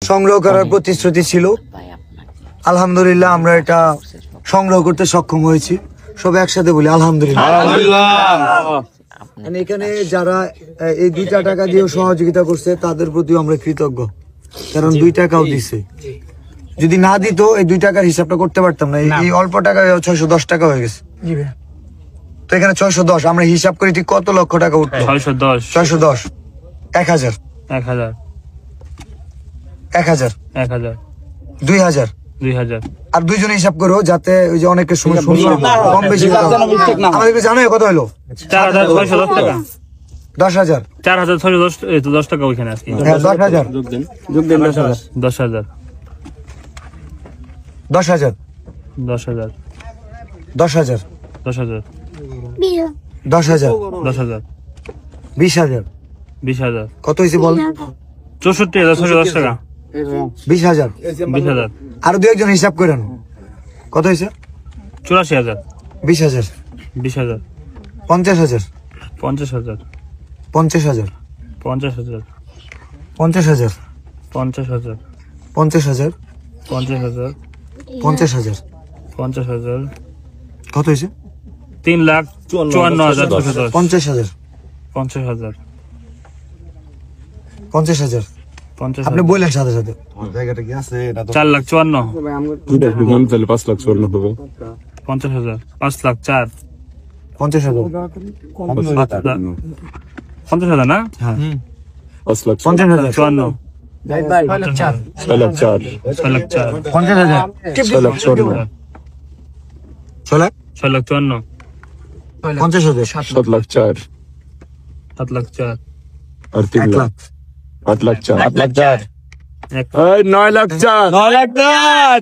সংগ্রহ করার প্রতিশ্রুতি ছিল। আলহামদুলিল্লাহ আমরা এটা সংগ্রহ করতে সক্ষম হয়েছি। সব একসাথে বলি আলহামদুলিল্লাহ। এখানে যারা এই 2টা টাকা দিয়ে সহযোগিতা করছে তাদের প্রতিও আমরা কৃতজ্ঞ, কারণ 2 টাকাও দিছে। যদি না দিত এই 2 টাকার হিসাবটা করতে পারতাম না। এই অল্প টাকা 610 টাকা হয়ে গেছে। তো এখানে 610 আমরা হিসাব করি ঠিক কত লক্ষ টাকা উঠলো? 610 1000 2000 আর 2 জনে হিসাব করো, যাতে ওই যে অনেকের সময় কম বেশি আমাদেরকে জানো কত হলো? 4610 টাকা। 10,000 4610 টাকা ওইখানে আছে। 10,000 যোগ দেন 10,000 10,000 10,000 10,000 10,000 10,000 10,000 10,000 20,000 20,000 কত হয়েছে বল? 64,610 টাকা। 20,000 20,000 আর 2 হিসাব করেন কত হয়েছে? 84,000 20,000 20,000 50,000 50,000 50,000 50,000 50,000 50,000 50,000 50,000 50,000 50,000 কত হয়েছে? 3,54,610 50,000 50,000 50,000 আপনি বললেন সাথে সাথে। 4,54,000 5,54,000 হবে। 50,000 5,04,000 50,000 50,000 না? হ্যাঁ 5,54,000 50,000 54 6,04,000 6,04,000 50,000 6,54,000 6,54,000 50,000 7,04,000 7,04,000 আর 3 1 লাখ লাখ 8,04,000 8,04,000 এই 9,04,000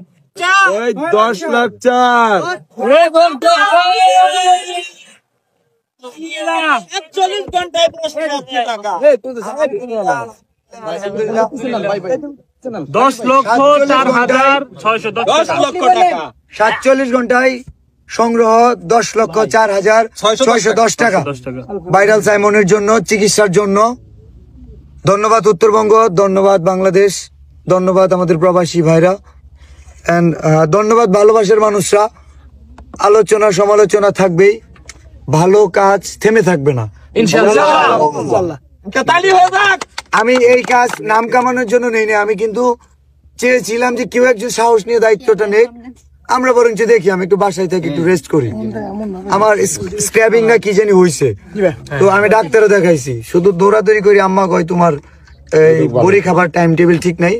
এই 10,04,000 10,04,610 ঘন্টায় সংগ্রহ 10,04,610 টাকা ভাইরাল সাইমনের জন্য, চিকিৎসার জন্য। ধন্যবাদ উত্তরবঙ্গ, ধন্যবাদ বাংলাদেশ, ধন্যবাদ আমাদের প্রবাসী ভাইরা, এন্ড ধন্যবাদ ভালোবাসার মানুষরা। আলোচনা সমালোচনা থাকবেই, ভালো কাজ থেমে থাকবে না ইনশাআল্লাহ। আমি এই কাজ নাম কামানোর জন্য নেই না, আমি কিন্তু চেয়েছিলাম যে কেউ একজন সাহস নিয়ে দায়িত্বটা নেই। আমরা বরঞ্চ দেখি, আমি একটু বাসায় থেকে একটু রেস্ট করি। আমার স্ক্র্যাবিং না কি জানি হয়েছে, তো আমি ডাক্তারও দেখাইছি। শুধু দৌড়াদৌড়ি করি, আম্মা কয় তোমার এই বড়ি খাবার টাইম টেবিল ঠিক নাই,